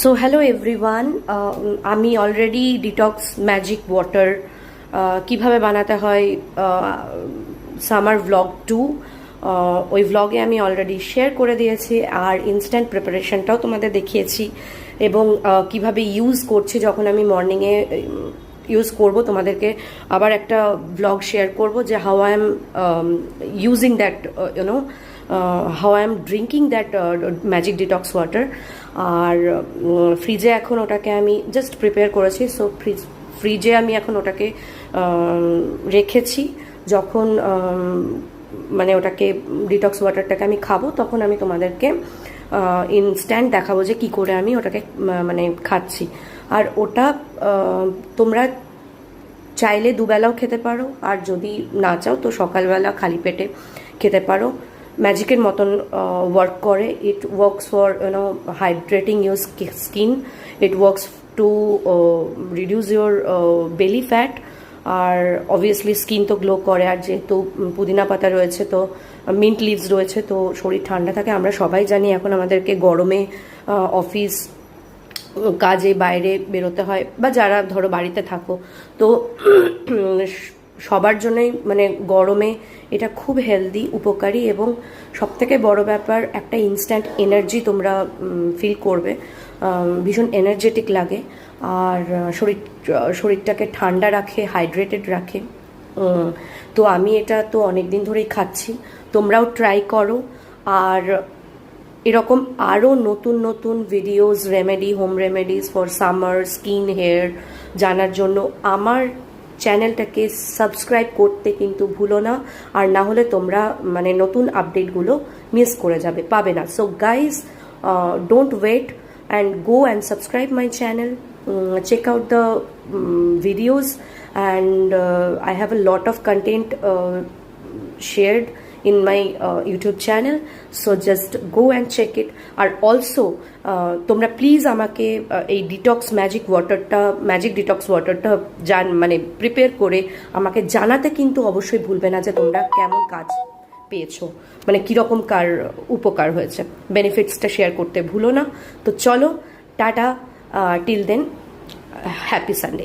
So hello everyone, আমি already detox magic water কিভাবে বানাতে হয় সামার ভ্লগ 2 ওই ভ্লগে আমি অলরেডি শেয়ার করে দিয়েছি, আর ইনস্ট্যান্ট প্রিপারেশনটাও তোমাদের দেখিয়েছি এবং কিভাবে ইউজ করছি যখন আমি মর্নিংয়ে ইউজ করব। তোমাদেরকে আবার একটা ভ্লগ শেয়ার করব যে how I am using that how I am drinking that magic detox water. আর ফ্রিজে এখন ওটাকে আমি জাস্ট প্রিপেয়ার করেছি, সো ফ্রিজে আমি এখন ওটাকে রেখেছি। যখন মানে ওটাকে ডিটক্স ওয়াটারটাকে আমি খাবো তখন আমি তোমাদেরকে ইনস্ট্যান্ট দেখাবো যে কী করে আমি ওটাকে মানে খাচ্ছি। আর ওটা তোমরা চাইলে দুবেলাও খেতে পারো, আর যদি না চাও তো সকালবেলা খালি পেটে খেতে পারো। ম্যাজিকের মতন ওয়ার্ক করে। It works for hydrating your skin, it works to reduce your belly fat, আর অবভিয়াসলি স্কিন তো গ্লো করে। আর যেহেতু পুদিনা পাতা রয়েছে, তো মিন্ট লিভস রয়েছে, তো শরীর ঠান্ডা থাকে। আমরা সবাই জানি এখন আমাদেরকে গরমে অফিস কাজে বাইরে বেরোতে হয়, বা যারা ধরো বাড়িতে থাকো, তো সবার জন্যই মানে গরমে এটা খুব হেলদি, উপকারী, এবং সবথেকে বড় ব্যাপার একটা ইনস্ট্যান্ট এনার্জি তোমরা ফিল করবে, ভীষণ এনার্জেটিক লাগে, আর শরীরটাকে ঠান্ডা রাখে, হাইড্রেটেড রাখে। তো আমি এটা তো অনেক দিন ধরেই খাচ্ছি, তোমরাও ট্রাই করো। আর এরকম আরও নতুন নতুন videos, remedy, home remedies for summer, skin, hair জানার জন্য আমার চ্যানেলটাকে সাবস্ক্রাইব করতে কিন্তু ভুলো না, আর না হলে তোমরা মানে নতুন আপডেটগুলো মিস করে যাবে, পাবে না। So guys, don't wait and go and subscribe my channel, check out the videos, and I have a lot of content shared in my YouTube channel, so just go and check it. Are also তোমরা please আমাকে এই magic detox ওয়াটারটা মানে prepare করে আমাকে জানাতে কিন্তু অবশ্যই ভুলবে না যে তোমরা কেমন কাজ পেয়েছো, মানে কীরকম কার উপকার হয়েছে। বেনিফিটসটা শেয়ার করতে ভুলো না। তো চলো, tata, till then, happy Sunday.